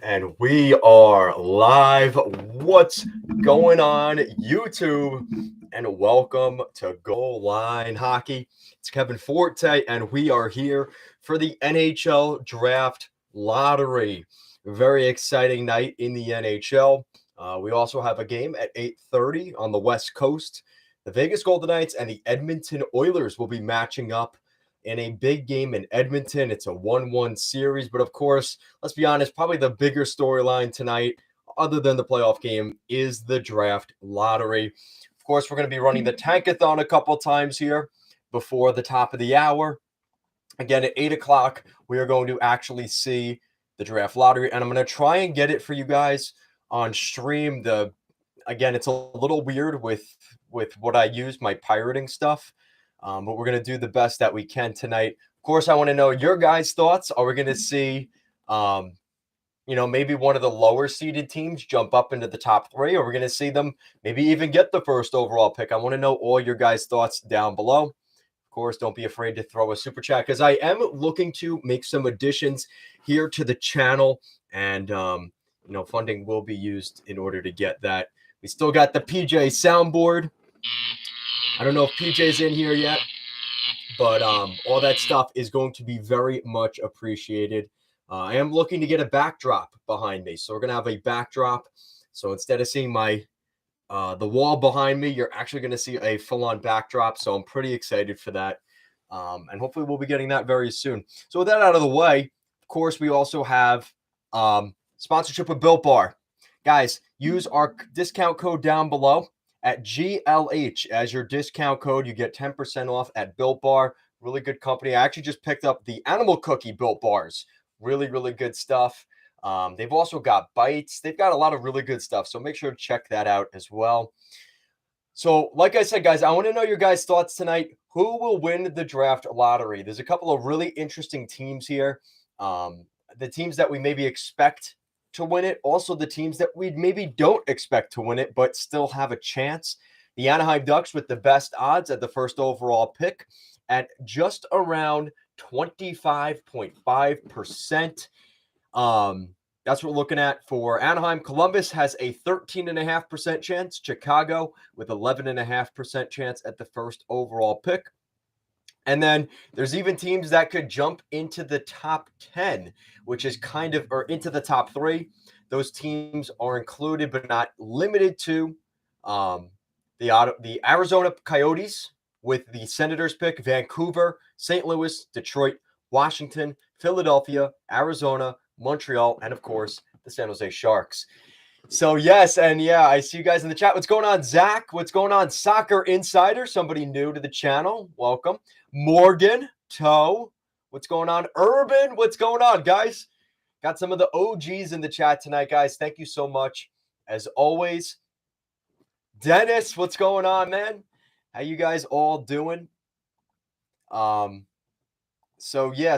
And we are live. What's going on, YouTube? And welcome to Goal Line Hockey. It's Kevin Forte, and we are here for the NHL Draft Lottery. Very exciting night in the NHL. We also have a game at 8:30 on the West Coast. The Vegas Golden Knights and the Edmonton Oilers will be matching up in a big game in Edmonton. It's a 1-1 series, but of course, let's be honest, probably the bigger storyline tonight, other than the playoff game, is the draft lottery. Of course, we're going to be running the Tankathon a couple times here before the top of the hour. Again, at 8 o'clock, we are going to actually see the draft lottery, and I'm going to try and get it for you guys on stream. Again, it's a little weird with what I use, my pirating stuff. But we're going to do the best that we can tonight. Of course, I want to know your guys' thoughts. Are we going to see, maybe one of the lower seeded teams jump up into the top three? Or we're going to see them maybe even get the first overall pick? I want to know all your guys' thoughts down below. Of course, don't be afraid to throw a super chat because I am looking to make some additions here to the channel. And, funding will be used in order to get that. We still got the PJ soundboard. I don't know if PJ's in here yet, but all that stuff is going to be very much appreciated. I am looking to get a backdrop behind me, so we're gonna have a backdrop. So instead of seeing the wall behind me, you're actually gonna see a full-on backdrop. So I'm pretty excited for that, and hopefully we'll be getting that very soon. So with that out of the way, of course, we also have sponsorship with Built Bar. Guys, use our discount code down below at GLH as your discount code. You get 10% off at Built Bar. Really good company. I actually just picked up the animal cookie Built Bars. Really, really good stuff. They've also got bites. They've got a lot of really good stuff. So make sure to check that out as well. So like I said, guys, I want to know your guys' thoughts tonight. Who will win the draft lottery? There's a couple of really interesting teams here. The teams that we maybe expect to win it. Also, the teams that we maybe don't expect to win it, but still have a chance. The Anaheim Ducks with the best odds at the first overall pick at just around 25.5%. That's what we're looking at for Anaheim. Columbus has a 13.5% chance. Chicago with 11.5% chance at the first overall pick. And then there's even teams that could jump into the top 10, which is or into the top 3. Those teams are included, but not limited to the Arizona Coyotes with the Senators pick, Vancouver, St. Louis, Detroit, Washington, Philadelphia, Arizona, Montreal, and of course, the San Jose Sharks. So yes, and yeah, I see you guys in the chat. What's going on, Zach? What's going on, Soccer Insider? Somebody new to the channel. Welcome. Morgan, Toe. What's going on? Urban, what's going on, guys? Got some of the OGs in the chat tonight, guys. Thank you so much, as always. Dennis, what's going on, man? How you guys all doing? So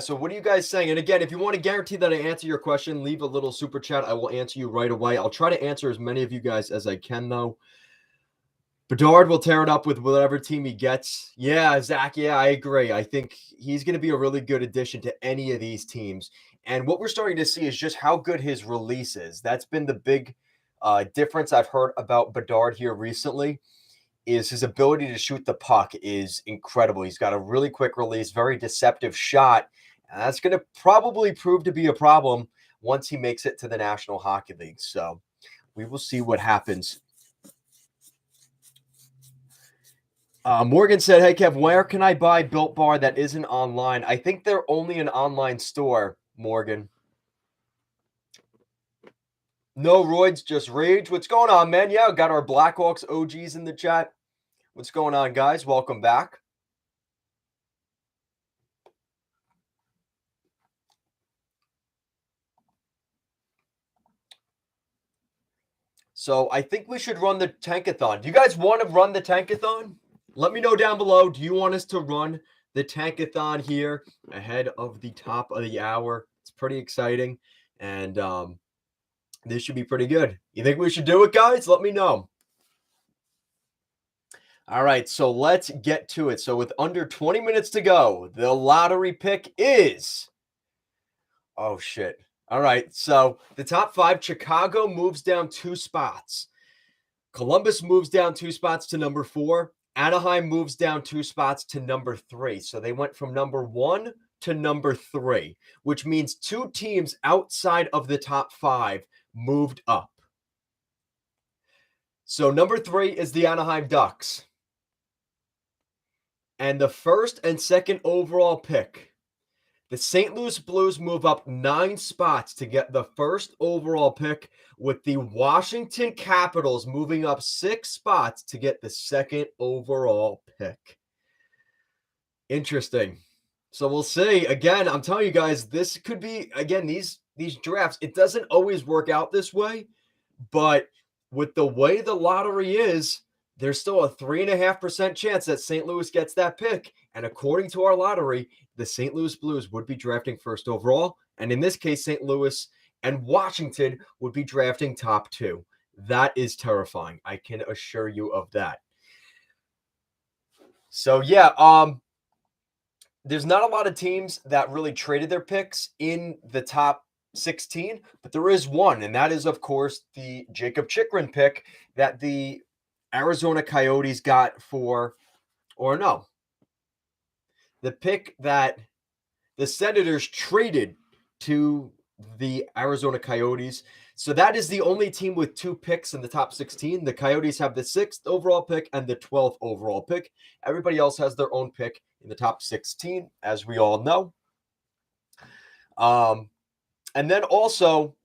what are you guys saying? And again, if you want to guarantee that I answer your question, leave a little super chat. I will answer you right away. I'll try to answer as many of you guys as I can, though. Bedard will tear it up with whatever team he gets. Yeah, Zach, yeah, I agree. I think he's going to be a really good addition to any of these teams. And what we're starting to see is just how good his release is. That's been the big difference I've heard about Bedard here recently. Is his ability to shoot the puck is incredible. He's got a really quick release, very deceptive shot. And that's going to probably prove to be a problem once he makes it to the National Hockey League. So we will see what happens. Morgan said, hey, Kev, where can I buy Built Bar that isn't online? I think they're only an online store, Morgan. No roids, just rage. What's going on, man? Yeah, got our Blackhawks OGs in the chat. What's going on, guys? Welcome back. So I think we should run the Tankathon. Do you guys want to run the Tankathon? Let me know down below. Do you want us to run the Tankathon here ahead of the top of the hour? It's pretty exciting, and this should be pretty good. You think we should do it, guys? Let me know. All right, so let's get to it. So with under 20 minutes to go, the lottery pick is... Oh, shit. All right. So the top 5, Chicago moves down 2 spots. Columbus moves down 2 spots to number 4. Anaheim moves down 2 spots to number 3. So they went from number 1 to number 3, which means 2 teams outside of the top 5 moved up. So number 3 is the Anaheim Ducks. And the first and second overall pick, the St. Louis Blues move up 9 spots to get the first overall pick, with the Washington Capitals moving up 6 spots to get the second overall pick. Interesting. So we'll see. Again, I'm telling you guys, this could be, again, these drafts, it doesn't always work out this way, but with the way the lottery is, there's still a 3.5% chance that St. Louis gets that pick. And according to our lottery, the St. Louis Blues would be drafting first overall. And in this case, St. Louis and Washington would be drafting top 2. That is terrifying. I can assure you of that. So yeah, there's not a lot of teams that really traded their picks in the top 16, but there is one, and that is, of course, the Jacob Chikrin pick that the Arizona Coyotes got for, or no, the pick that the Senators traded to the Arizona Coyotes. So that is the only team with 2 picks in the top 16. The Coyotes have the 6th overall pick and the 12th overall pick. Everybody else has their own pick in the top 16, as we all know. And then also,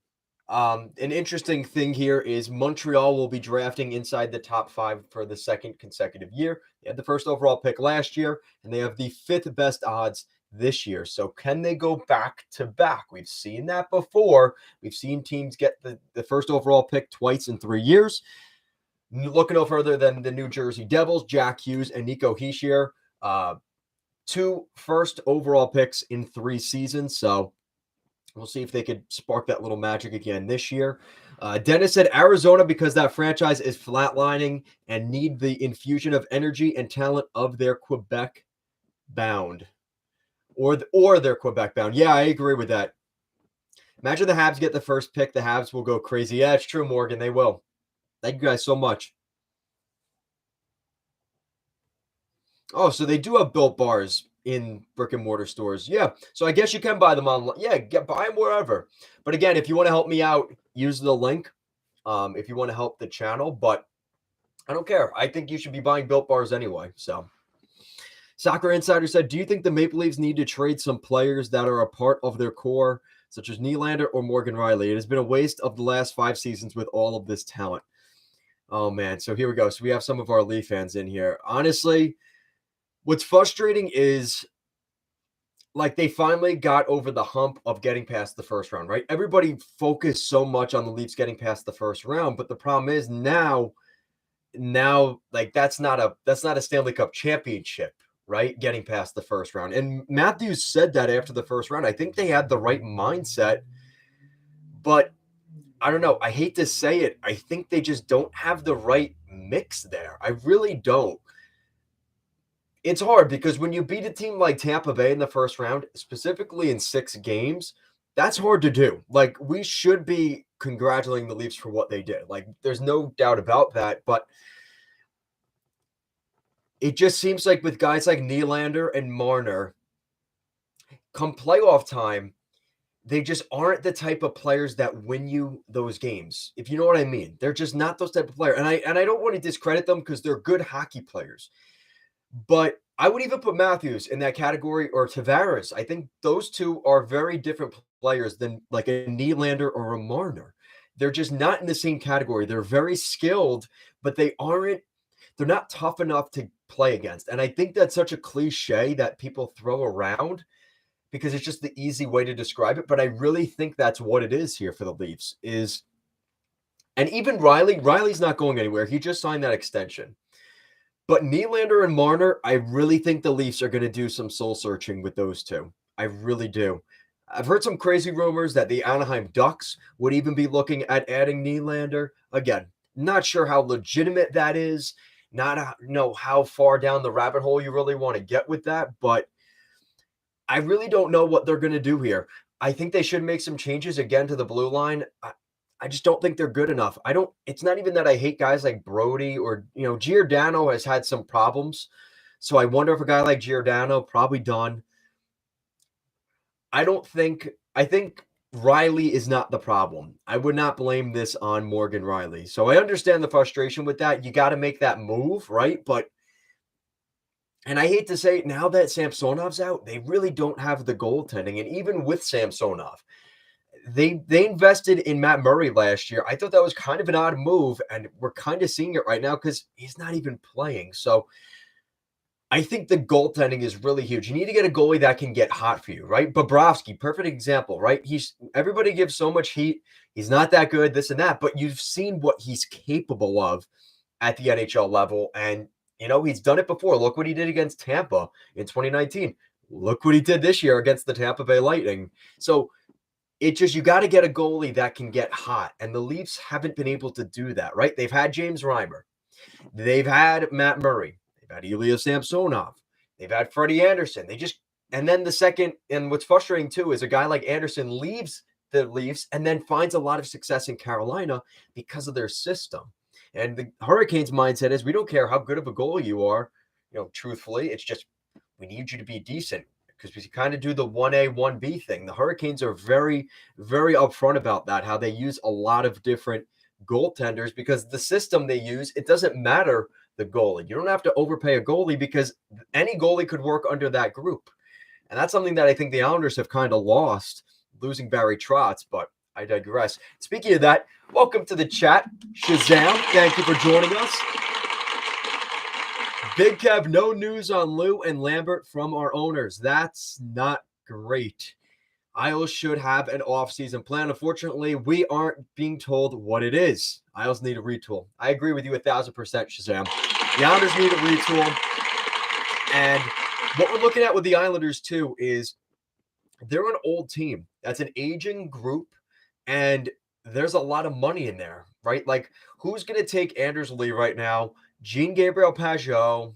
an interesting thing here is Montreal will be drafting inside the top 5 for the second consecutive year. They had the first overall pick last year, and they have the 5th best odds this year. So can they go back to back? We've seen that before. We've seen teams get the first overall pick twice in 3 years. Looking no further than the New Jersey Devils, Jack Hughes and Nico Hischier, 2 first overall picks in 3 seasons. So we'll see if they could spark that little magic again this year. Dennis said Arizona because that franchise is flatlining and need the infusion of energy and talent of their Quebec bound. Or their Quebec bound. Yeah, I agree with that. Imagine the Habs get the first pick. The Habs will go crazy. Yeah, it's true, Morgan. They will. Thank you guys so much. Oh, so they do have Built Bars in brick and mortar stores. Yeah. So I guess you can buy them online. Yeah, buy them wherever. But again, if you want to help me out, use the link. If you want to help the channel, but I don't care. I think you should be buying Built Bars anyway. So Soccer Insider said, do you think the Maple Leafs need to trade some players that are a part of their core, such as Nylander or Morgan Riley? It has been a waste of the last 5 seasons with all of this talent. Oh, man. So here we go. So we have some of our Leaf fans in here. Honestly, what's frustrating is, like, they finally got over the hump of getting past the first round, right? Everybody focused so much on the Leafs getting past the first round, but the problem is now, like, that's not a Stanley Cup championship, right? Getting past the first round. And Matthews said that after the first round. I think they had the right mindset, but I don't know. I hate to say it. I think they just don't have the right mix there. I really don't. It's hard because when you beat a team like Tampa Bay in the first round, specifically in 6 games, that's hard to do. Like, we should be congratulating the Leafs for what they did. Like, there's no doubt about that. But it just seems like with guys like Nylander and Marner, come playoff time, they just aren't the type of players that win you those games. If you know what I mean. They're just not those type of players. And I don't want to discredit them because they're good hockey players. But I would even put Matthews in that category, or Tavares. I think those 2 are very different players than like a Nylander or a Marner. They're just not in the same category. They're very skilled, but they're not tough enough to play against. And I think that's such a cliche that people throw around because it's just the easy way to describe it. But I really think that's what it is here for the Leafs is, and even Riley's not going anywhere. He just signed that extension. But Nylander and Marner, I really think the Leafs are going to do some soul searching with those 2. I really do. I've heard some crazy rumors that the Anaheim Ducks would even be looking at adding Nylander. Again, not sure how legitimate that is. Not know how far down the rabbit hole you really want to get with that. But I really don't know what they're going to do here. I think they should make some changes again to the blue line. I just don't think they're good enough. It's not even that I hate guys like Brody or, Giordano has had some problems. So I wonder if a guy like Giordano, probably done. I think Riley is not the problem. I would not blame this on Morgan Riley. So I understand the frustration with that. You got to make that move, right? And I hate to say it, now that Samsonov's out, they really don't have the goaltending. And even with Samsonov, they invested in Matt Murray last year. I thought that was kind of an odd move, and we're kind of seeing it right now because he's not even playing. So I think the goaltending is really huge. You need to get a goalie that can get hot for you, right? Bobrovsky, perfect example, right? Everybody gives so much heat. He's not that good, this and that, but you've seen what he's capable of at the NHL level. And, he's done it before. Look what he did against Tampa in 2019. Look what he did this year against the Tampa Bay Lightning. So you got to get a goalie that can get hot. And the Leafs haven't been able to do that, right? They've had James Reimer. They've had Matt Murray. They've had Ilya Samsonov. They've had Freddie Anderson. And then the second, and what's frustrating too, is a guy like Anderson leaves the Leafs and then finds a lot of success in Carolina because of their system. And the Hurricanes' mindset is we don't care how good of a goalie you are, truthfully. It's just we need you to be decent because we kind of do the 1A, 1B thing. The Hurricanes are very, very upfront about that, how they use a lot of different goaltenders because the system they use, it doesn't matter the goalie. You don't have to overpay a goalie because any goalie could work under that group. And that's something that I think the Islanders have kind of lost, losing Barry Trotz, but I digress. Speaking of that, welcome to the chat. Shazam, thank you for joining us. Big Kev, no news on Lou and Lambert from our owners. That's not great. Isles should have an off-season plan. Unfortunately, we aren't being told what it is. Isles need a retool. I agree with you 1,000%, Shazam. The Islanders need a retool. And what we're looking at with the Islanders, too, is they're an old team. That's an aging group, and there's a lot of money in there, right? Like, who's going to take Anders Lee right now? Jean-Gabriel Pageau.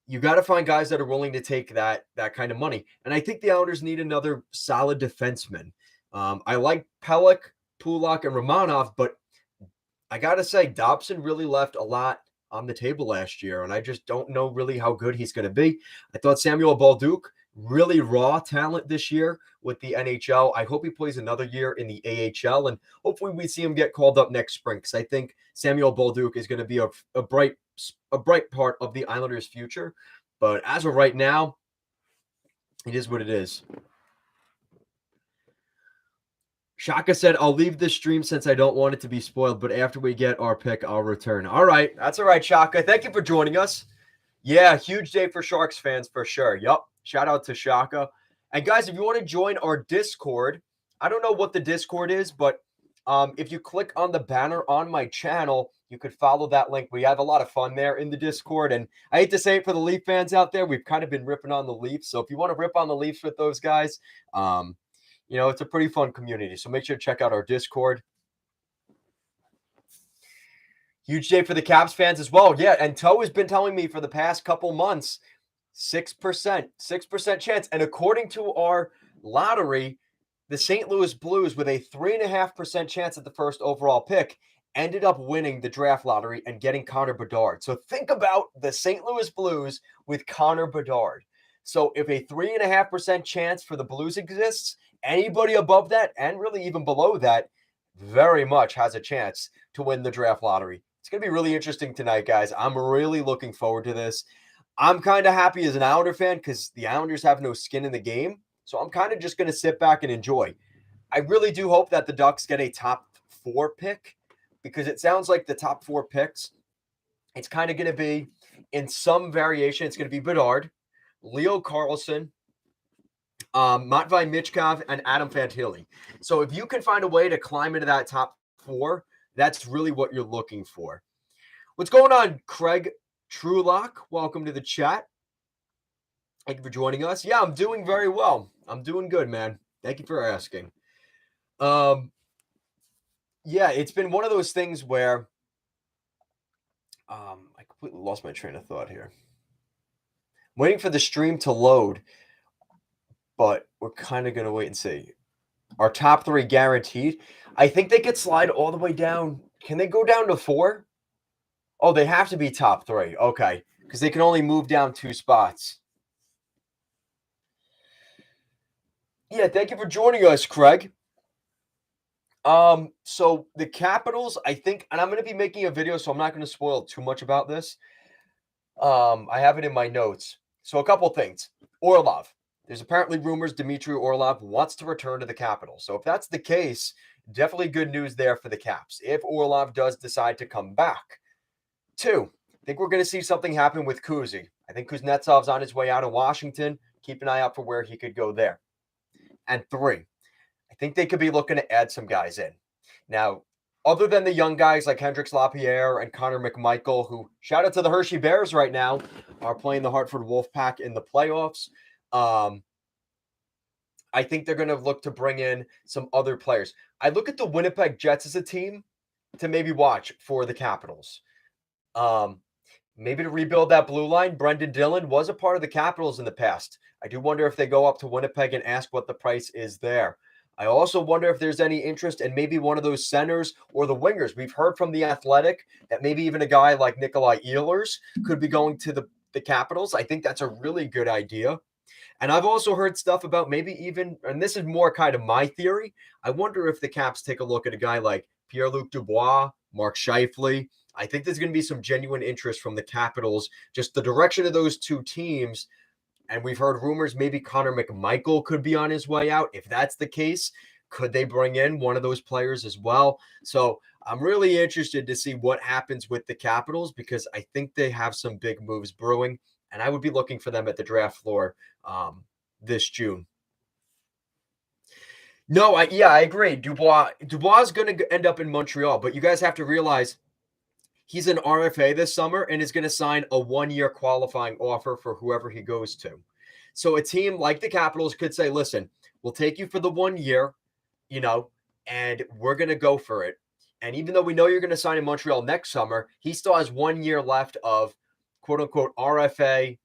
You got to find guys that are willing to take that kind of money. And I think the Islanders need another solid defenseman. I like Pelech, Pulak, and Romanov, but I got to say, Dobson really left a lot on the table last year, and I just don't know really how good he's going to be. I thought Samuel Bolduc, really raw talent this year with the NHL. I hope he plays another year in the AHL, and hopefully we see him get called up next spring because I think Samuel Bolduc is going to be a bright part of the Islanders' future. But as of right now, it is what it is. Shaka said, I'll leave this stream since I don't want it to be spoiled, but after we get our pick, I'll return. All right. That's all right, Shaka. Thank you for joining us. Yeah, huge day for Sharks fans for sure. Yup. Shout out to Shaka. And guys, if you want to join our Discord, I don't know what the Discord is, but if you click on the banner on my channel, you could follow that link. We have a lot of fun there in the Discord. And I hate to say it for the Leaf fans out there, we've kind of been ripping on the Leafs. So if you want to rip on the Leafs with those guys, it's a pretty fun community. So make sure to check out our Discord. Huge day for the Caps fans as well. Yeah, and Toe has been telling me for the past couple months, 6% chance. And according to our lottery, the St. Louis Blues, with a 3.5% chance at the first overall pick, ended up winning the draft lottery and getting Connor Bedard. So think about the St. Louis Blues with Connor Bedard. So if a 3.5% chance for the Blues exists, anybody above that and really even below that very much has a chance to win the draft lottery. It's going to be really interesting tonight, guys. I'm really looking forward to this. I'm kind of happy as an Islander fan because the Islanders have no skin in the game. So I'm kind of just going to sit back and enjoy. I really do hope that the Ducks get a top 4 pick because it sounds like the top 4 picks, it's kind of going to be in some variation. It's going to be Bedard, Leo Carlson, Matvei Michkov, and Adam Fantilli. So if you can find a way to climb into that top 4, that's really what you're looking for. What's going on, Craig Trulock? Welcome to the chat. Thank you for joining us. Yeah, I'm doing very well. I'm doing good, man. Thank you for asking. Yeah, it's been one of those things where I completely lost my train of thought here. I'm waiting for the stream to load, but we're kind of going to wait and see. Our top 3 guaranteed. I think they could slide all the way down. Can they go down to 4? Oh, they have to be top 3. Okay, because they can only move down 2 spots. Yeah, thank you for joining us, Craig. So the Capitals, I think, and I'm going to be making a video, so I'm not going to spoil too much about this. I have it in my notes. So a couple things. Orlov. There's apparently rumors Dmitry Orlov wants to return to the Capitals. So if that's the case, definitely good news there for the Caps. If Orlov does decide to come back. 2, I think we're going to see something happen with Kuzi. I think Kuznetsov's on his way out of Washington. Keep an eye out for where he could go there. And 3, I think they could be looking to add some guys in. Now, other than the young guys like Hendrix Lapierre and Connor McMichael, who, shout out to the Hershey Bears right now, are playing the Hartford Wolfpack in the playoffs. I think they're going to look to bring in some other players. I look at the Winnipeg Jets as a team to maybe watch for the Capitals. Maybe to rebuild that blue line. Brendan Dillon was a part of the Capitals in the past. I do wonder if they go up to Winnipeg and ask what the price is there. I also wonder if there's any interest in maybe one of those centers or the wingers. We've heard from the Athletic that maybe even a guy like Nikolai Ehlers could be going to the Capitals. I think that's a really good idea. And I've also heard stuff about maybe even, and this is more kind of my theory, I wonder if the Caps take a look at a guy like Pierre-Luc Dubois, Mark Scheifele. I think there's going to be some genuine interest from the Capitals, just the direction of those two teams. And we've heard rumors maybe Connor McMichael could be on his way out. If that's the case, could they bring in one of those players as well? So I'm really interested to see what happens with the Capitals because I think they have some big moves brewing, and I would be looking for them at the draft floor this June. No, I agree. Dubois is going to end up in Montreal, but you guys have to realize he's an RFA this summer and is going to sign a 1-year qualifying offer for whoever he goes to. So a team like the Capitals could say, listen, we'll take you for the 1 year, and we're going to go for it. And even though we know you're going to sign in Montreal next summer, he still has 1 year left of quote unquote RFA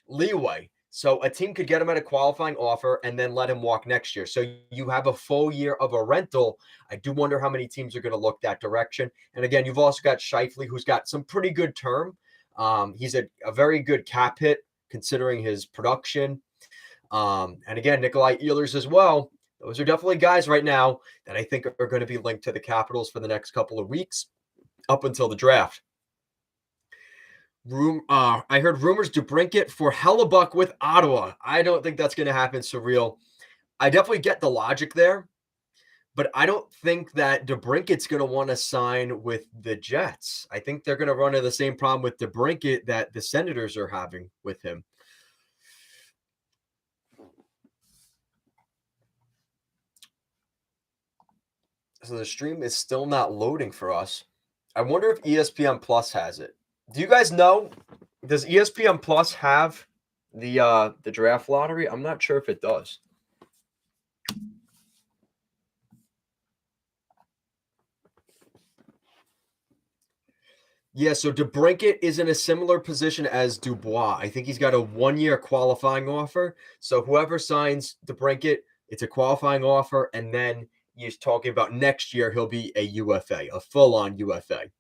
leeway. So a team could get him at a qualifying offer and then let him walk next year. So you have a full year of a rental. I do wonder how many teams are going to look that direction. And again, you've also got Scheifele, who's got some pretty good term. He's a very good cap hit considering his production. And again, Nikolai Ehlers as well. Those are definitely guys right now that I think are going to be linked to the Capitals for the next couple of weeks up until the draft. I heard rumors DeBrincat for Hellebuck with Ottawa. I don't think that's going to happen, Surreal. I definitely get the logic there, but I don't think that DeBrincat's going to want to sign with the Jets. I think they're going to run into the same problem with DeBrincat that the Senators are having with him. So the stream is still not loading for us. I wonder if ESPN Plus has it. Do you guys know? Does ESPN Plus have the draft lottery? I'm not sure if it does. Yeah, so DeBrincat is in a similar position as Dubois. I think he's got a 1-year qualifying offer. So whoever signs DeBrincat, it's a qualifying offer, and then he's talking about next year he'll be a UFA, a full-on UFA.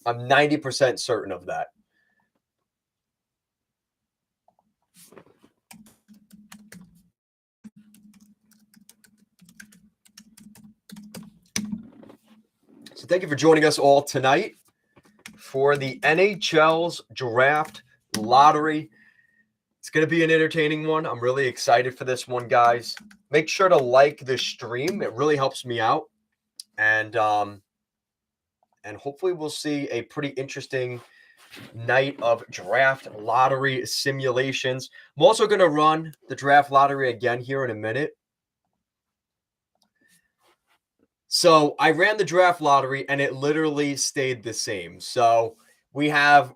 I'm 90% certain of that. So thank you for joining us all tonight for the NHL's Draft Lottery. It's going to be an entertaining one. I'm really excited for this one, guys. Make sure to like the stream. It really helps me out. And hopefully we'll see a pretty interesting night of draft lottery simulations. I'm also going to run the draft lottery again here in a minute. So I ran the draft lottery and it literally stayed the same. So we have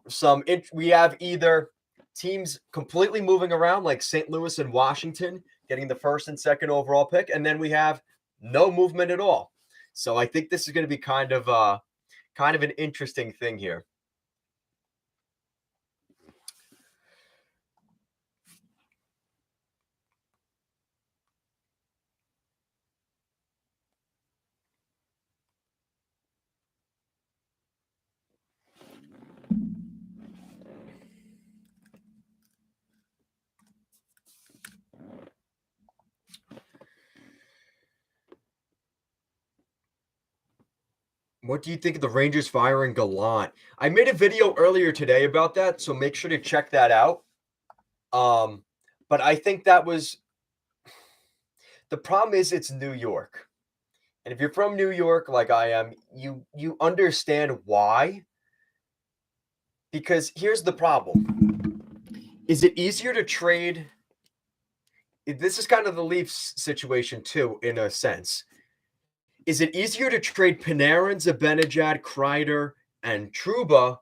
either teams completely moving around like St. Louis and Washington getting the first and second overall pick, and then we have no movement at all. So I think this is going to be kind of an interesting thing here. What do you think of the Rangers firing Gallant? I made a video earlier today about that, so make sure to check that out. Um, but I think that was the problem is it's New York. And if you're from New York like I am, you understand why. Because here's the problem. Is it easier to trade? This is kind of the Leafs situation too, in a sense. Is it easier to trade Panarin, Zibanejad, Kreider, and Trouba,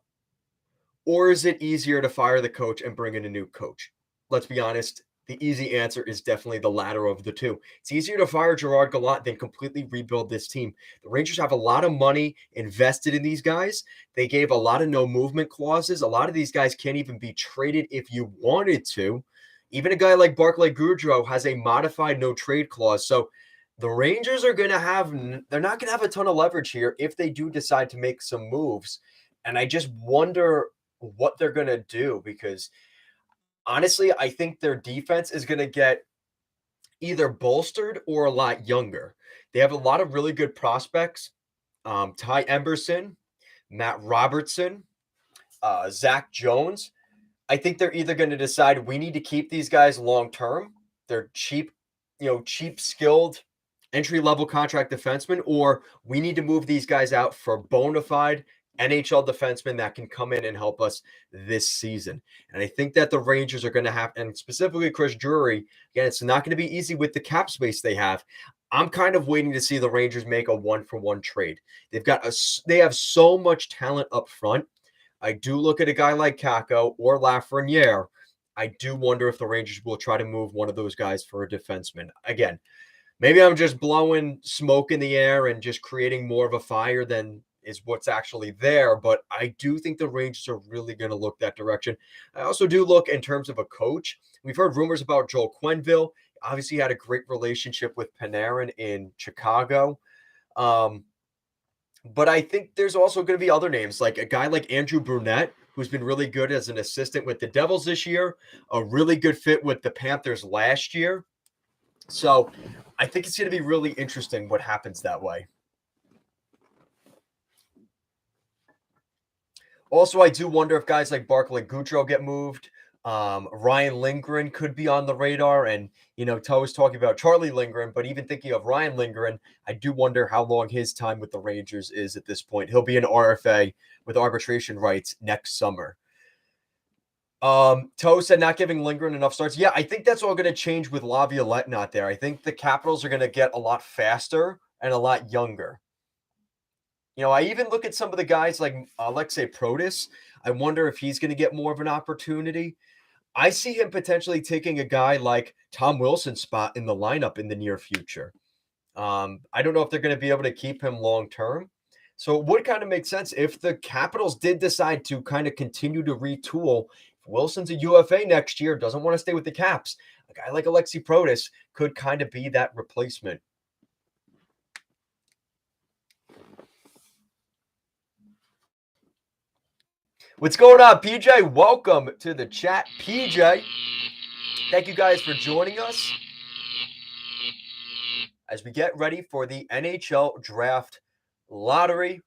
or is it easier to fire the coach and bring in a new coach? Let's be honest. The easy answer is definitely the latter of the two. It's easier to fire Gerard Gallant than completely rebuild this team. The Rangers have a lot of money invested in these guys. They gave a lot of no movement clauses. A lot of these guys can't even be traded if you wanted to. Even a guy like Barclay Goodrow has a modified no trade clause. So the Rangers are going to have, they're not going to have a ton of leverage here if they do decide to make some moves. And I just wonder what they're going to do because honestly, I think their defense is going to get either bolstered or a lot younger. They have a lot of really good prospects. Ty Emberson, Matt Robertson, Zach Jones. I think they're either going to decide we need to keep these guys long term. They're cheap, cheap, skilled, entry level contract defensemen, or we need to move these guys out for bona fide NHL defensemen that can come in and help us this season. And I think that the Rangers are going to have, and specifically Chris Drury, again, it's not going to be easy with the cap space they have. I'm kind of waiting to see the Rangers make a 1-for-1 trade. They have so much talent up front. I do look at a guy like Kako or Lafreniere. I do wonder if the Rangers will try to move one of those guys for a defenseman. Again, maybe I'm just blowing smoke in the air and just creating more of a fire than is what's actually there. But I do think the Rangers are really going to look that direction. I also do look in terms of a coach. We've heard rumors about Joel Quenneville. Obviously, had a great relationship with Panarin in Chicago. But I think there's also going to be other names, like a guy like Andrew Brunette, who's been really good as an assistant with the Devils this year, a really good fit with the Panthers last year. So I think it's going to be really interesting what happens that way. Also, I do wonder if guys like Barclay Goodrow get moved. Ryan Lindgren could be on the radar. And, Toe was talking about Charlie Lindgren, but even thinking of Ryan Lindgren, I do wonder how long his time with the Rangers is at this point. He'll be an RFA with arbitration rights next summer. Toe said not giving Lindgren enough starts. Yeah, I think that's all going to change with Laviolette not there. I think the Capitals are going to get a lot faster and a lot younger. I even look at some of the guys like Alexei Protas. I wonder if he's going to get more of an opportunity. I see him potentially taking a guy like Tom Wilson's spot in the lineup in the near future. I don't know if they're going to be able to keep him long term. So it would kind of make sense if the Capitals did decide to kind of continue to retool. If Wilson's a UFA next year, doesn't want to stay with the Caps, a guy like Alexei Protas could kind of be that replacement. What's going on, PJ? Welcome to the chat, PJ. Thank you guys for joining us as we get ready for the NHL Draft Lottery.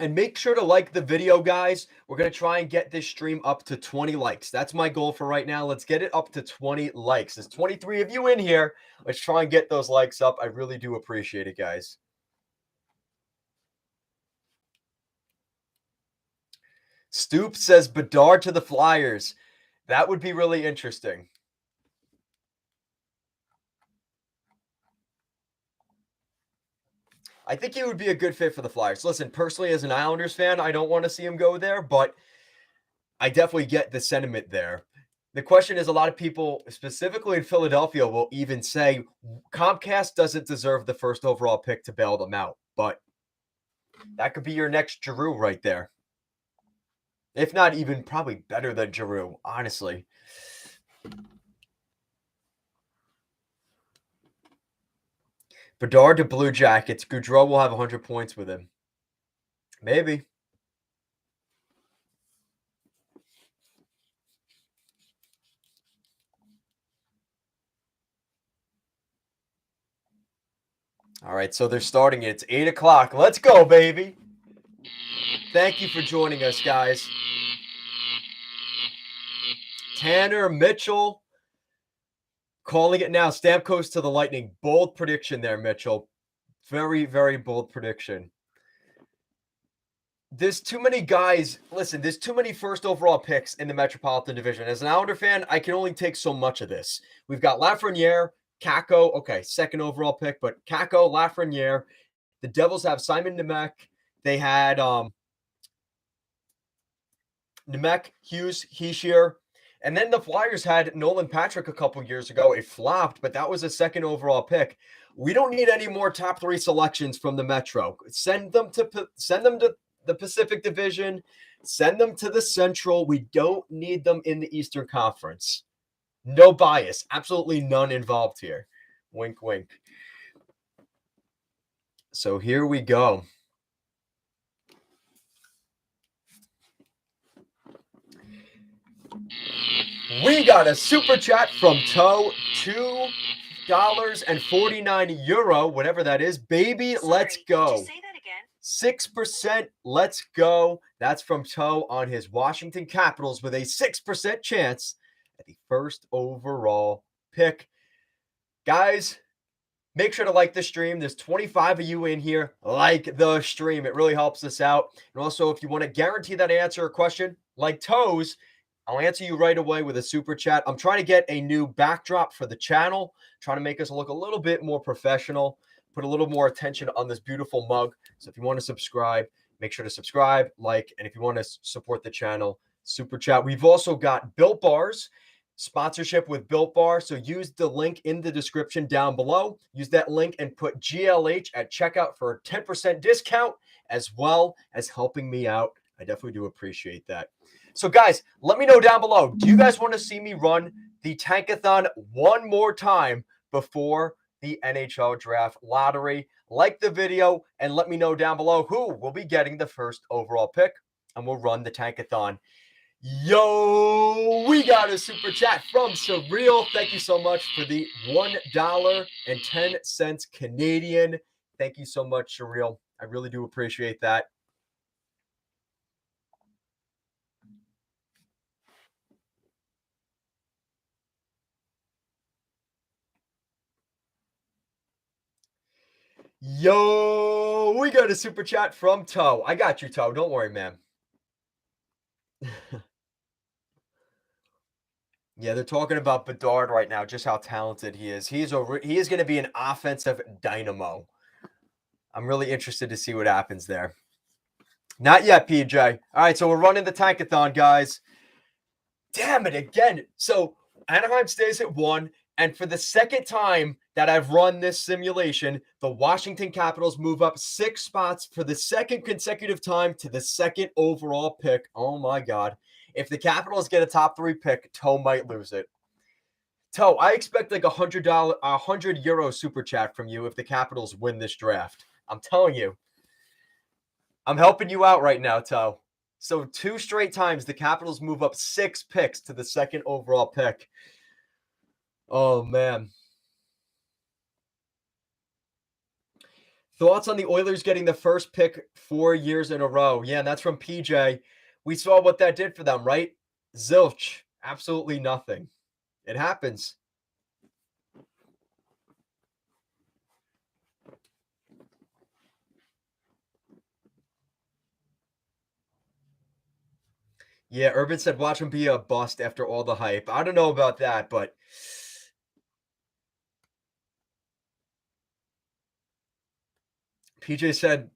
And make sure to like the video, guys. We're going to try and get this stream up to 20 likes. That's my goal for right now. Let's get it up to 20 likes. There's 23 of you in here. Let's try and get those likes up. I really do appreciate it, guys. Stoop says Bedard to the Flyers. That would be really interesting. I think he would be a good fit for the Flyers. Listen, personally, as an Islanders fan, I don't want to see him go there, but I definitely get the sentiment there. The question is, a lot of people, specifically in Philadelphia, will even say Comcast doesn't deserve the first overall pick to bail them out. But that could be your next Giroux right there. If not even probably better than Giroux, honestly. Bedard to Blue Jackets. Goudreau will have 100 points with him. Maybe. All right, so they're starting it. It's 8 o'clock. Let's go, baby. Thank you for joining us, guys. Tanner Mitchell calling it now. Stamkos to the Lightning. Bold prediction there, Mitchell. Very, very bold prediction. There's too many guys. Listen, there's too many first overall picks in the Metropolitan Division. As an Islander fan, I can only take so much of this. We've got Lafreniere, Kakko. Okay, second overall pick, but Kakko, Lafreniere. The Devils have Simon Nemec. They had Nemec, Hughes, Heishier. And then the Flyers had Nolan Patrick a couple years ago. It flopped, but that was a second overall pick. We don't need any more top 3 selections from the Metro. Send them to the Pacific Division. Send them to the Central. We don't need them in the Eastern Conference. No bias. Absolutely none involved here. Wink, wink. So here we go. We got a super chat from Toe, $2.49, whatever that is. Baby, let's go. Did you say that again? 6%, let's go. That's from Toe on his Washington Capitals with a 6% chance at the first overall pick. Guys, make sure to like the stream. There's 25 of you in here. Like the stream. It really helps us out. And also, if you want to guarantee that I answer a question like Toe's, I'll answer you right away with a super chat. I'm trying to get a new backdrop for the channel, trying to make us look a little bit more professional, put a little more attention on this beautiful mug. So if you want to subscribe, make sure to subscribe, like, and if you want to support the channel, super chat. We've also got Built Bars, sponsorship with Built Bar. So use the link in the description down below. Use that link and put GLH at checkout for a 10% discount, as well as helping me out. I definitely do appreciate that. So, guys, let me know down below. Do you guys want to see me run the Tankathon one more time before the NHL Draft Lottery? Like the video and let me know down below who will be getting the first overall pick, and we'll run the Tankathon. Yo, we got a super chat from Surreal. Thank you so much for the $1.10 Canadian. Thank you so much, Surreal. I really do appreciate that. Yo, we got a super chat from Toe. I got you, Toe. Don't worry, man. Yeah, they're talking about Bedard right now, just how talented he is. He is going to be an offensive dynamo. I'm really interested to see what happens there. Not yet, PJ. All right, so we're running the Tankathon, guys. Damn it, again. So Anaheim stays at 1. And for the second time that I've run this simulation, the Washington Capitals move up 6 spots for the second consecutive time to the second overall pick. Oh, my God. If the Capitals get a top 3 pick, Toe might lose it. Toe, I expect like €100 super chat from you if the Capitals win this draft. I'm telling you. I'm helping you out right now, Toe. So 2 straight times the Capitals move up 6 picks to the second overall pick. Oh, man. Thoughts on the Oilers getting the first pick 4 years in a row? Yeah, and that's from PJ. We saw what that did for them, right? Zilch. Absolutely nothing. It happens. Yeah, Urban said watch him be a bust after all the hype. I don't know about that, but PJ said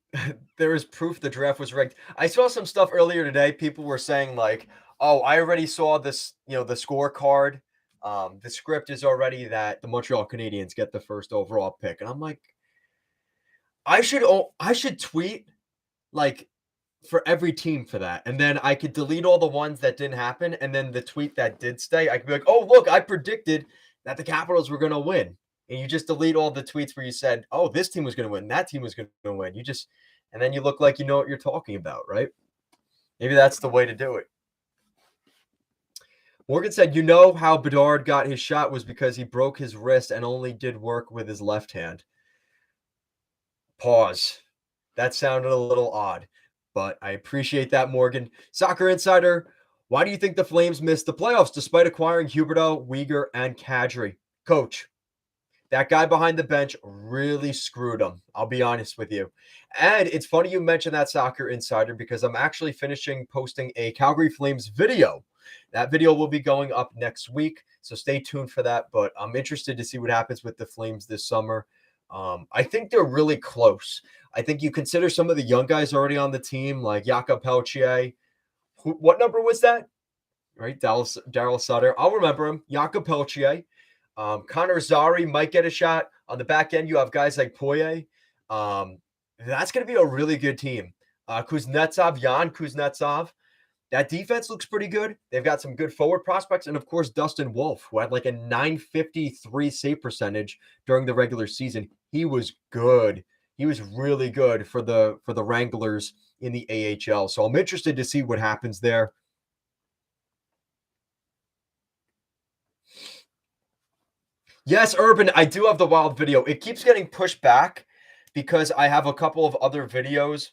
there is proof the draft was rigged. I saw some stuff earlier today. People were saying like, "Oh, I already saw this, the scorecard. The script is already that the Montreal Canadiens get the first overall pick." And I'm like, I should tweet like for every team for that. And then I could delete all the ones that didn't happen. And then the tweet that did stay, I could be like, oh, look, I predicted that the Capitals were going to win. And you just delete all the tweets where you said, oh, this team was going to win. That team was going to win. And then you look like you know what you're talking about, right? Maybe that's the way to do it. Morgan said, you know how Bedard got his shot was because he broke his wrist and only did work with his left hand. Pause. That sounded a little odd, but I appreciate that, Morgan. Soccer Insider, why do you think the Flames missed the playoffs despite acquiring Huberdeau, Uyghur, and Kadri? Coach, that guy behind the bench really screwed them. I'll be honest with you. And it's funny you mentioned that, Soccer Insider, because I'm actually finishing posting a Calgary Flames video. That video will be going up next week, so stay tuned for that. But I'm interested to see what happens with the Flames this summer. I think they're really close. I think you consider some of the young guys already on the team, like Jakob Peltier. What number was that? Right, Daryl Sutter. I'll remember him. Jakob Peltier. Connor Zary might get a shot. On the back end, you have guys like Poirier. That's going to be a really good team. Kuznetsov, Jan Kuznetsov. That defense looks pretty good. They've got some good forward prospects. And of course, Dustin Wolf, who had like a 953 save percentage during the regular season. He was good. He was really good for the Wranglers in the AHL. So I'm interested to see what happens there. Yes, Urban, I do have the Wild video. It keeps getting pushed back because I have a couple of other videos.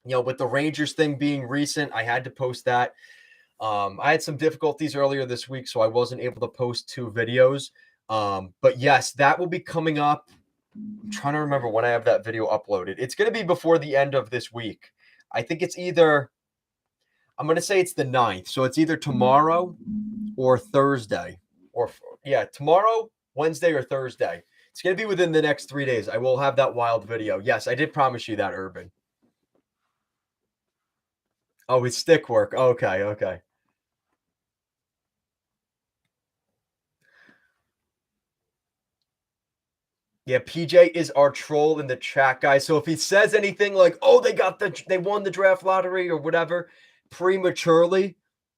With the Rangers thing being recent, I had to post that. I had some difficulties earlier this week, so I wasn't able to post 2 videos. But yes, that will be coming up. I'm trying to remember when I have that video uploaded. It's going to be before the end of this week. I think it's either, I'm going to say it's the 9th. So it's either tomorrow or Thursday. Tomorrow, Wednesday, or Thursday. It's going to be within the next 3 days. I will have that Wild video. Yes, I did promise you that, Urban. Oh, it's stick work. Okay. Yeah, PJ is our troll in the chat, guys. So if he says anything like, "Oh, they won the draft lottery" or whatever prematurely,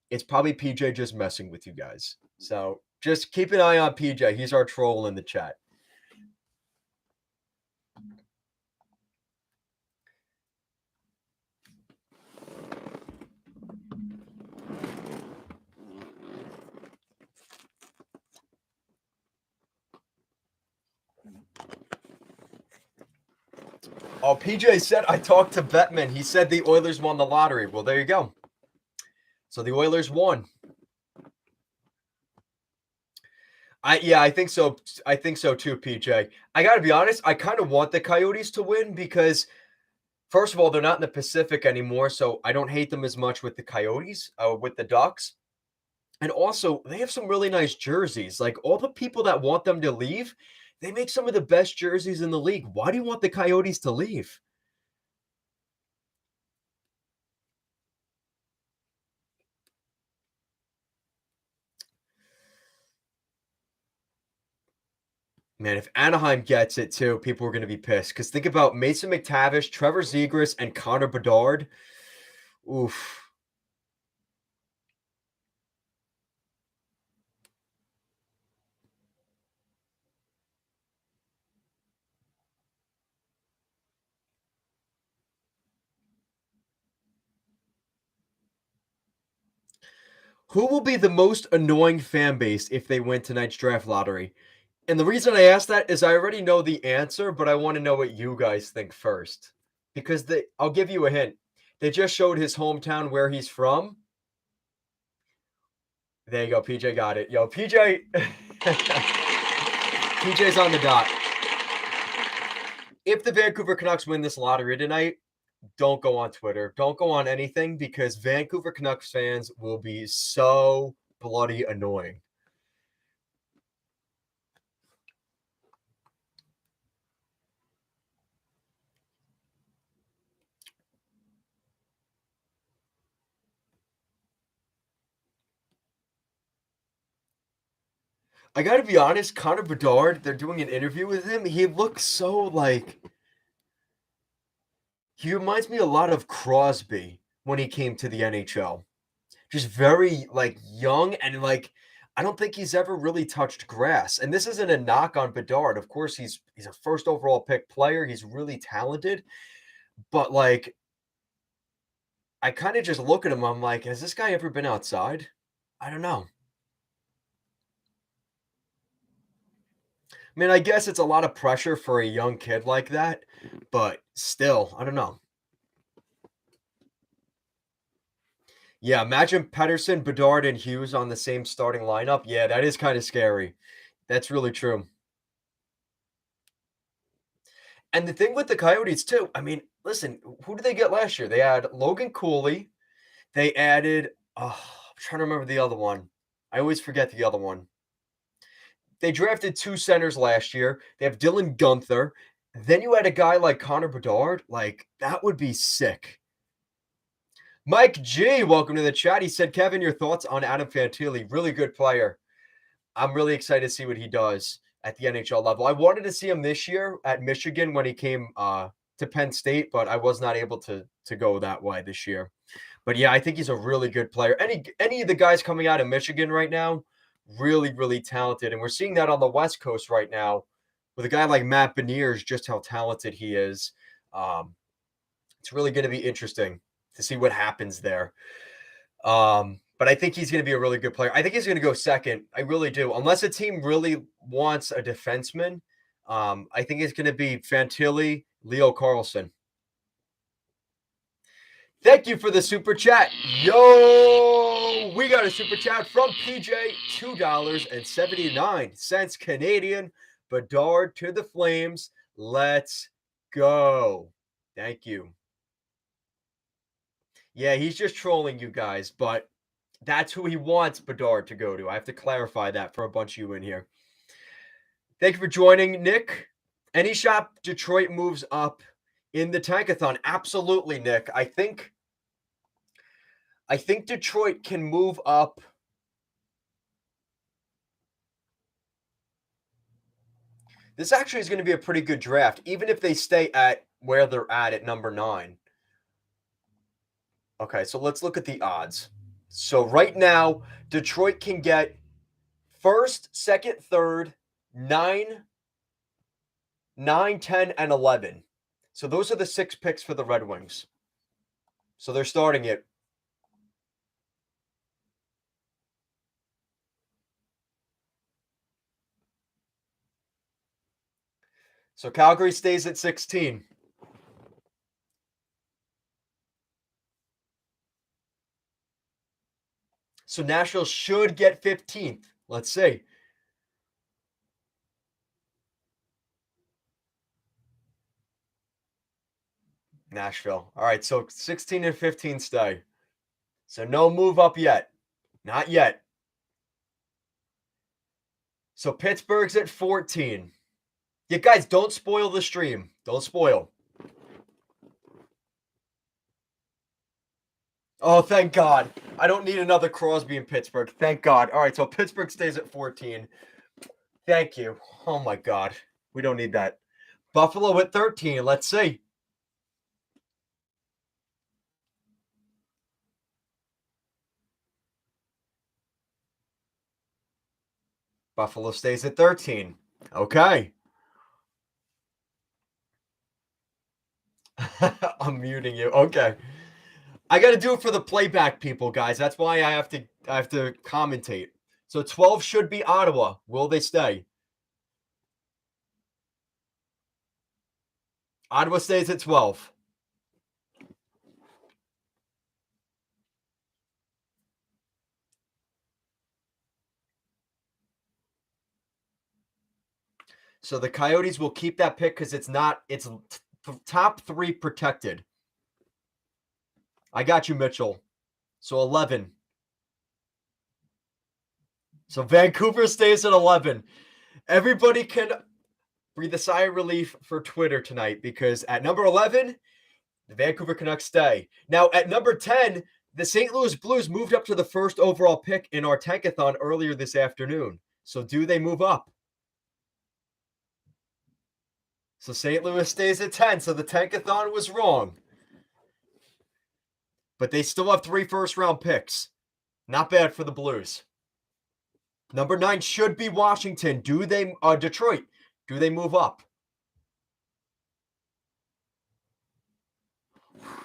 it's probably PJ just messing with you guys. So just keep an eye on PJ. He's our troll in the chat. Oh, PJ said I talked to Bettman. He said the Oilers won the lottery. Well, there you go. So the Oilers won. I think so. I think so too, PJ. I got to be honest. I kind of want the Coyotes to win because, first of all, they're not in the Pacific anymore, so I don't hate them as much with the Coyotes, with the Ducks. And also, they have some really nice jerseys. Like all the people that want them to leave, they make some of the best jerseys in the league. Why do you want the Coyotes to leave? Man, if Anaheim gets it too, people are going to be pissed. Because think about Mason McTavish, Trevor Zegras, and Connor Bedard. Oof. Who will be the most annoying fan base if they win tonight's draft lottery? And the reason I ask that is I already know the answer, but I want to know what you guys think first. Because I'll give you a hint. They just showed his hometown where he's from. There you go. PJ got it. Yo, PJ. PJ's on the dot. If the Vancouver Canucks win this lottery tonight, don't go on Twitter. Don't go on anything because Vancouver Canucks fans will be so bloody annoying. I got to be honest, Connor Bedard, they're doing an interview with him. He looks so like he reminds me a lot of Crosby when he came to the NHL. Just very like young and like I don't think he's ever really touched grass. And this isn't a knock on Bedard. Of course, he's a first overall pick player. He's really talented, but like I kind of just look at him. I'm like, has this guy ever been outside? I don't know. I mean, I guess it's a lot of pressure for a young kid like that, but still, I don't know. Yeah, imagine Pedersen, Bedard, and Hughes on the same starting lineup. Yeah, that is kind of scary. That's really true. And the thing with the Coyotes too, I mean, listen, who did they get last year? They had Logan Cooley. They added, I'm trying to remember the other one. I always forget the other one. They drafted 2 centers last year. They have Dylan Gunther. Then you had a guy like Connor Bedard. Like, that would be sick. Mike G, welcome to the chat. He said, Kevin, your thoughts on Adam Fantilli? Really good player. I'm really excited to see what he does at the NHL level. I wanted to see him this year at Michigan when he came to Penn State, but I was not able to go that way this year. But yeah, I think he's a really good player. Any of the guys coming out of Michigan right now, really, really talented. And we're seeing that on the West Coast right now with a guy like Matt Beniers, just how talented he is. It's really going to be interesting to see what happens there. But I think he's going to be a really good player. I think he's going to go second. I really do. Unless a team really wants a defenseman, I think it's going to be Fantilli, Leo Carlson. Thank you for the super chat. Yo, we got a super chat from PJ, $2.79 Canadian. Bedard to the Flames. Let's go. Thank you. Yeah, he's just trolling you guys, but that's who he wants Bedard to go to. I have to clarify that for a bunch of you in here. Thank you for joining, Nick. Any shot Detroit moves up in the tankathon? Absolutely, Nick. I think Detroit can move up. This actually is going to be a pretty good draft, even if they stay at where they're at number 9. Okay, so let's look at the odds. So right now, Detroit can get first, second, third, 9, 10, and 11. So those are the 6 picks for the Red Wings. So they're starting it. So Calgary stays at 16. So Nashville should get 15th. Let's see. Nashville. All right, so 16 and 15 stay. So no move up yet. Not yet. So Pittsburgh's at 14. Yeah, guys, don't spoil the stream. Don't spoil. Oh, thank God. I don't need another Crosby in Pittsburgh. Thank God. All right, so Pittsburgh stays at 14. Thank you. Oh, my God. We don't need that. Buffalo at 13. Let's see. Buffalo stays at 13. Okay. I'm muting you. Okay. I got to do it for the playback people, guys. That's why I have to commentate. So 12 should be Ottawa. Will they stay? Ottawa stays at 12. So the Coyotes will keep that pick because it's top 3 protected. I got you, Mitchell. So 11. So Vancouver stays at 11. Everybody can breathe a sigh of relief for Twitter tonight because at number 11, the Vancouver Canucks stay. Now at number 10, the St. Louis Blues moved up to the first overall pick in our tankathon earlier this afternoon. So do they move up? So St. Louis stays at 10. So the tankathon was wrong. But they still have 3 first-round picks. Not bad for the Blues. Number 9 should be Washington. Detroit. Do they move up?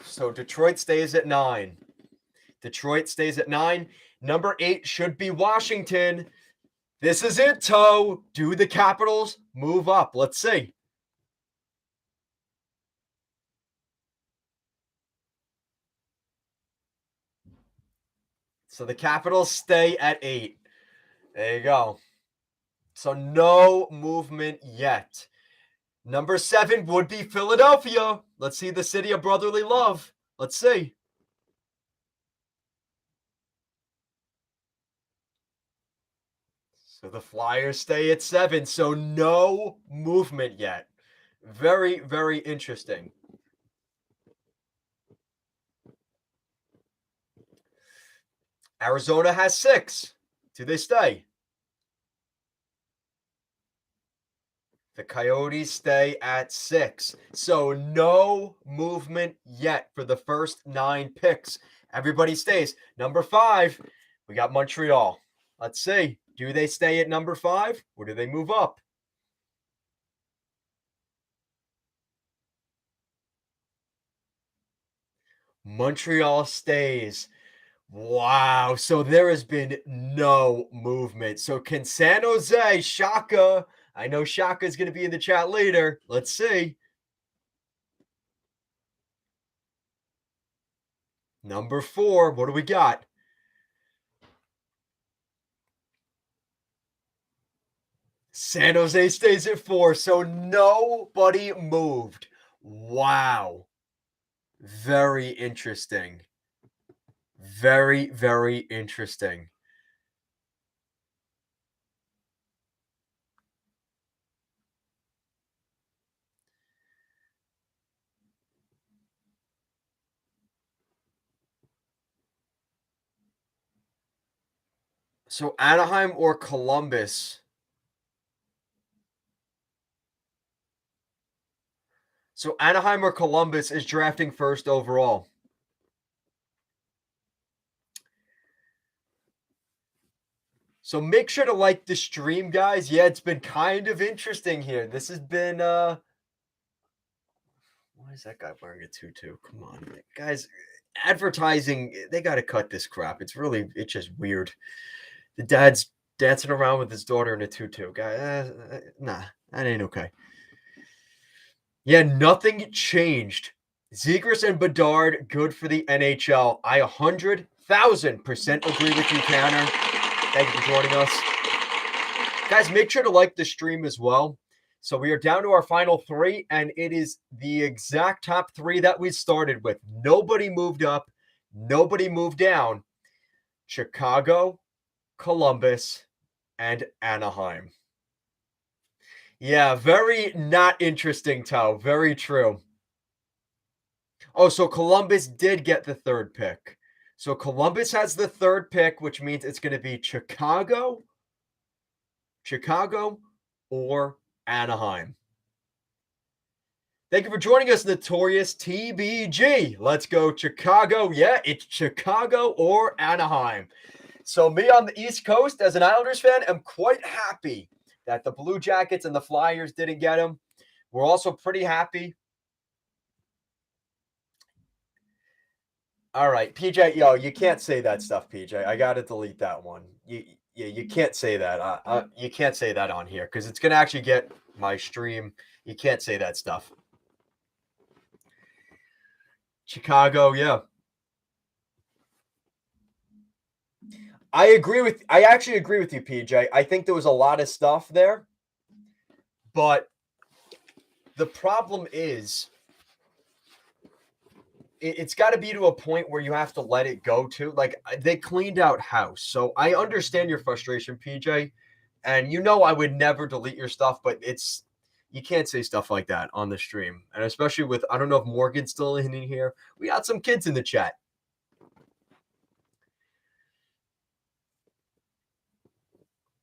So Detroit stays at 9. Detroit stays at 9. Number 8 should be Washington. This is it, Toe. Do the Capitals move up? Let's see. So the Capitals stay at 8. There you go. So no movement yet. Number 7 would be Philadelphia. Let's see the city of brotherly love. Let's see. So the Flyers stay at 7. So no movement yet. Very, very interesting. Arizona has 6. Do they stay? The Coyotes stay at 6. So no movement yet for the first 9 picks. Everybody stays. Number 5, we got Montreal. Let's see. Do they stay at number 5 or do they move up? Montreal stays. Wow. So there has been no movement. So can San Jose, Shaka? I know Shaka is going to be in the chat later. Let's see. Number 4. What do we got? San Jose stays at 4. So nobody moved. Wow. Very interesting. Very, very interesting. So Anaheim or Columbus? So Anaheim or Columbus is drafting first overall. So make sure to like the stream, guys. Yeah, it's been kind of interesting here. This has been why is that guy wearing a tutu? Come on, guys. Advertising, they got to cut this crap. It's just weird. The dad's dancing around with his daughter in a tutu. Guy, nah, that ain't okay. Yeah, nothing changed. Zegras and Bedard, good for the NHL. I 100,000% agree with you, Tanner. Thank you for joining us. Guys, make sure to like the stream as well. So we are down to our final 3, and it is the exact top 3 that we started with. Nobody moved up. Nobody moved down. Chicago, Columbus, and Anaheim. Yeah, very not interesting, Tao. Very true. Oh, so Columbus did get the 3rd pick. So Columbus has the 3rd pick, which means it's going to be Chicago, or Anaheim. Thank you for joining us, Notorious TBG. Let's go Chicago. Yeah, it's Chicago or Anaheim. So me on the East Coast, as an Islanders fan, am quite happy that the Blue Jackets and the Flyers didn't get him. We're also pretty happy. All right, PJ, yo, you can't say that stuff, PJ. I got to delete that one. You can't say that. You can't say that on here because it's going to actually get my stream. You can't say that stuff. Chicago, yeah. I actually agree with you, PJ. I think there was a lot of stuff there, but the problem is it's got to be to a point where you have to let it go too. Like they cleaned out house. So I understand your frustration, PJ. And I would never delete your stuff, but you can't say stuff like that on the stream. And especially with I don't know if Morgan's still in here. We got some kids in the chat.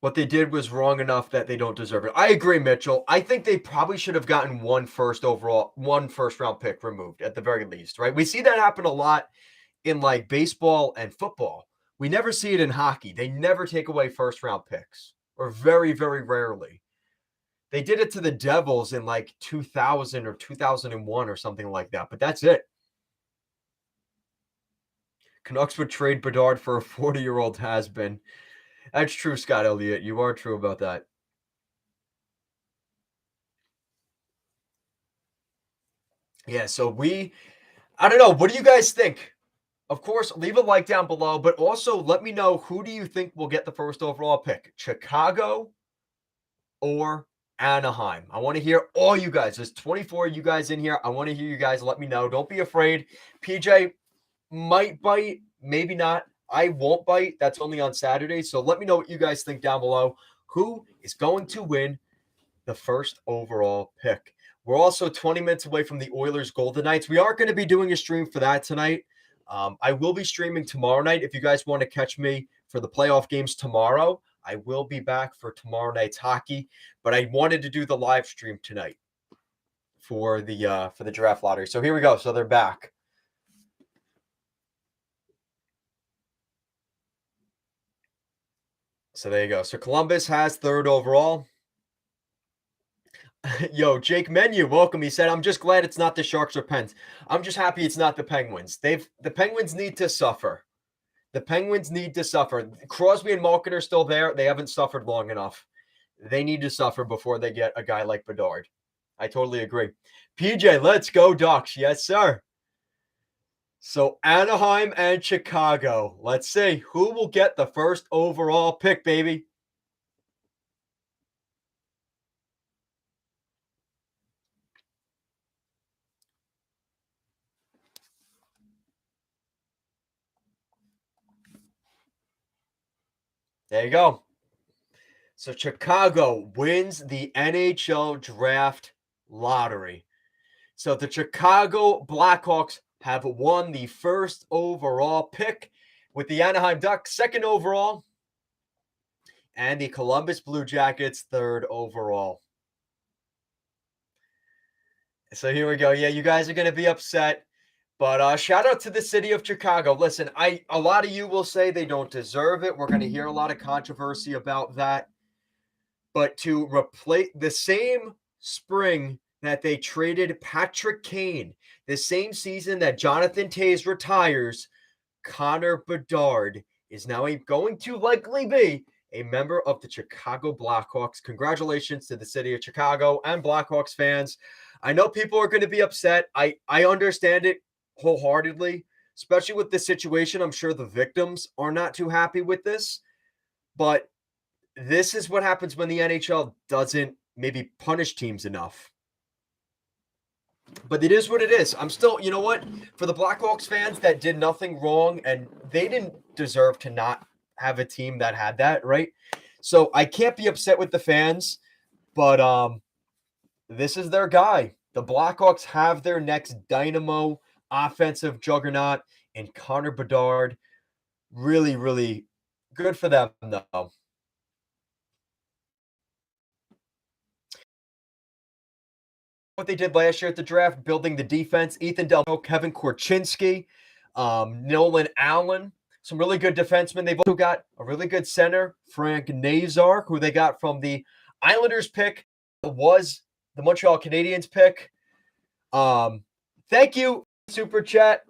What they did was wrong enough that they don't deserve it. I agree, Mitchell. I think they probably should have gotten one first round pick removed at the very least, right? We see that happen a lot in like baseball and football. We never see it in hockey. They never take away first round picks, or very, very rarely. They did it to the Devils in like 2000 or 2001 or something like that, but that's it. Canucks would trade Bedard for a 40-year-old has-been. That's true, Scott Elliott. You are true about that. Yeah, so I don't know. What do you guys think? Of course, leave a like down below, but also let me know, who do you think will get the first overall pick? Chicago or Anaheim? I want to hear all you guys. There's 24 of you guys in here. I want to hear you guys. Let me know. Don't be afraid. PJ might bite, maybe not. I won't bite. That's only on Saturday. So let me know what you guys think down below. Who is going to win the first overall pick? We're also 20 minutes away from the Oilers Golden Knights. We are going to be doing a stream for that tonight. I will be streaming tomorrow night. If you guys want to catch me for the playoff games tomorrow, I will be back for tomorrow night's hockey. But I wanted to do the live stream tonight for the draft lottery. So here we go. So they're back. So there you go. So Columbus has third overall. Yo, Jake Menu, welcome. He said, "I'm just glad it's not the Sharks or Pens. I'm just happy it's not the Penguins. The Penguins need to suffer. The Penguins need to suffer. Crosby and Malkin are still there. They haven't suffered long enough. They need to suffer before they get a guy like Bedard." I totally agree. PJ, let's go Ducks. Yes, sir. So Anaheim and Chicago. Let's see who will get the first overall pick, baby. There you go. So Chicago wins the NHL Draft Lottery. So the Chicago Blackhawks have won the first overall pick, with the Anaheim Ducks second overall and the Columbus Blue Jackets third overall. So here we go. Yeah, you guys are going to be upset, but shout out to the city of Chicago. Listen, a lot of you will say they don't deserve it. We're going to hear a lot of controversy about that. But to replace the same spring that they traded Patrick Kane, the same season that Jonathan Toews retires, Connor Bedard is now going to likely be a member of the Chicago Blackhawks. Congratulations to the city of Chicago and Blackhawks fans. I know people are going to be upset. I understand it wholeheartedly, especially with this situation. I'm sure the victims are not too happy with this, but this is what happens when the NHL doesn't maybe punish teams enough. But it is what it is. I'm still, you know what? For the Blackhawks fans that did nothing wrong, and they didn't deserve to not have a team that had that, right? So I can't be upset with the fans, but this is their guy. The Blackhawks have their next dynamo offensive juggernaut in Connor Bedard. Really, really good for them, though. What they did last year at the draft, building the defense. Ethan Delmo, Kevin Korchinski, Nolan Allen, some really good defensemen. They've also got a really good center, Frank Nazar, who they got from the Islanders pick, was the Montreal Canadiens pick. Thank you, Super Chat.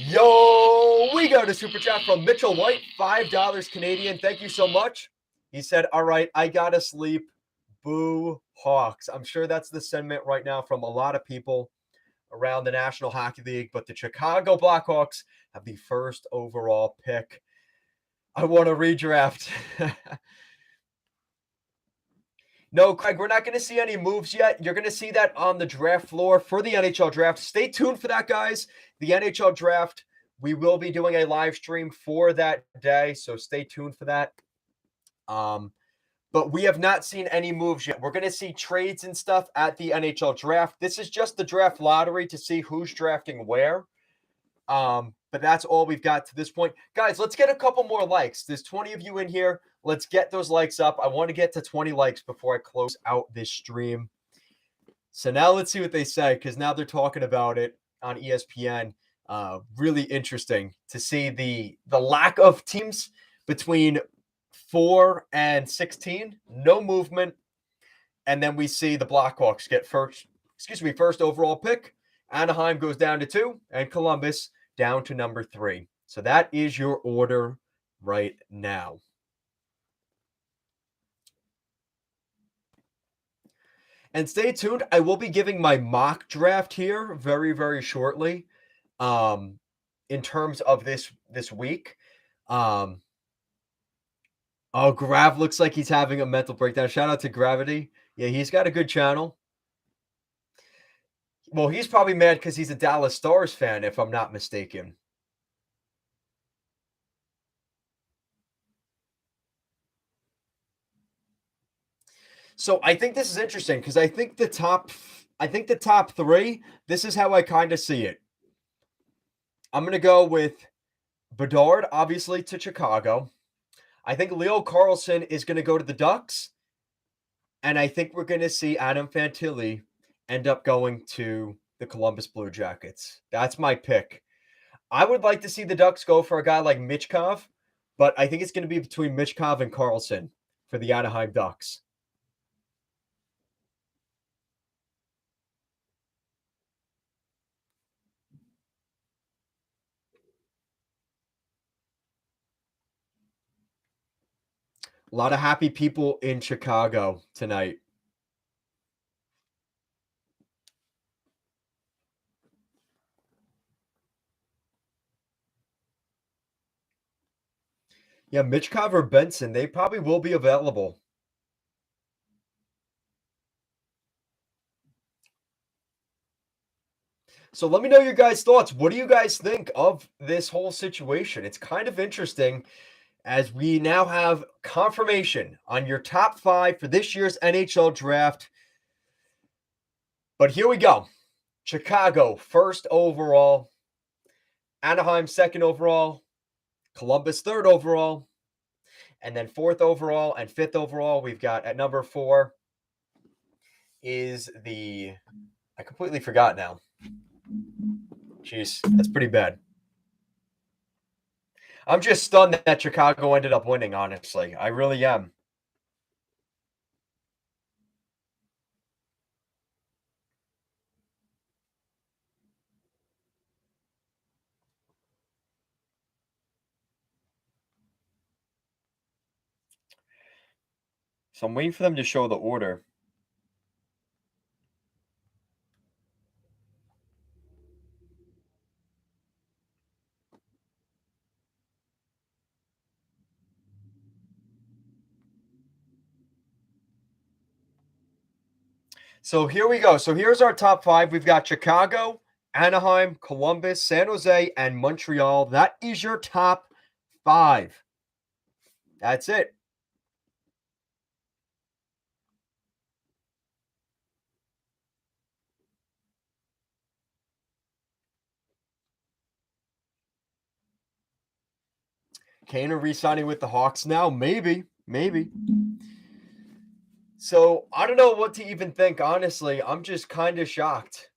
Yo, we got a Super Chat from Mitchell White, $5 Canadian. Thank you so much. He said, "All right, I gotta sleep. Boo Hawks." I'm sure that's the sentiment right now from a lot of people around the National Hockey League, but the Chicago Blackhawks have the first overall pick. I want to redraft. No, Craig, we're not going to see any moves yet. You're going to see that on the draft floor for the NHL draft. Stay tuned for that, guys. The NHL draft, we will be doing a live stream for that day, so stay tuned for that. But we have not seen any moves yet. We're going to see trades and stuff at the NHL draft. This is just the draft lottery to see who's drafting where. But that's all we've got to this point. Guys, let's get a couple more likes. There's 20 of you in here. Let's get those likes up. I want to get to 20 likes before I close out this stream. So now let's see what they say, because now they're talking about it on ESPN. Really interesting to see the lack of teams between 4 and 16, no movement. And then we see the Blackhawks get first overall pick. Anaheim goes down to 2, and Columbus down to number 3. So that is your order right now. And stay tuned. I will be giving my mock draft here very, very shortly. Um, in terms of this week. Um, oh, Grav looks like he's having a mental breakdown. Shout out to Gravity. Yeah, he's got a good channel. Well, he's probably mad because he's a Dallas Stars fan, if I'm not mistaken. So I think this is interesting because I think the top three, this is how I kind of see it. I'm gonna go with Bedard, obviously, to Chicago. I think Leo Carlson is gonna go to the Ducks. And I think we're gonna see Adam Fantilli end up going to the Columbus Blue Jackets. That's my pick. I would like to see the Ducks go for a guy like Michkov, but I think it's going to be between Michkov and Carlson for the Anaheim Ducks. A lot of happy people in Chicago tonight. Yeah, Michkov or Benson, they probably will be available. So let me know your guys' thoughts. What do you guys think of this whole situation? It's kind of interesting as we now have confirmation on your top 5 for this year's NHL draft. But here we go. Chicago, first overall. Anaheim, second overall. Columbus, third overall. And then fourth overall and fifth overall, we've got at number 4 is I completely forgot now. Jeez, that's pretty bad. I'm just stunned that Chicago ended up winning, honestly. I really am. So I'm waiting for them to show the order. So here we go. So here's our top 5. We've got Chicago, Anaheim, Columbus, San Jose, and Montreal. That is your top 5. That's it. Kane re-signing with the Hawks now? Maybe. So I don't know what to even think, honestly. I'm just kind of shocked.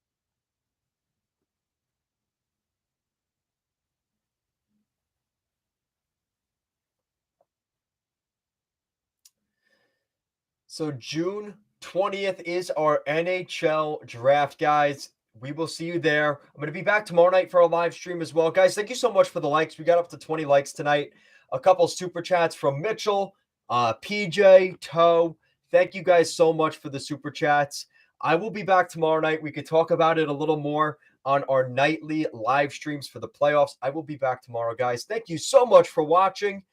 So June 20th is our NHL draft, guys. We will see you there. I'm going to be back tomorrow night for a live stream as well. Guys, thank you so much for the likes. We got up to 20 likes tonight. A couple super chats from Mitchell, PJ, Toe. Thank you guys so much for the super chats. I will be back tomorrow night. We could talk about it a little more on our nightly live streams for the playoffs. I will be back tomorrow, guys. Thank you so much for watching,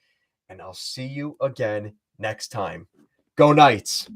and I'll see you again next time. Go Knights.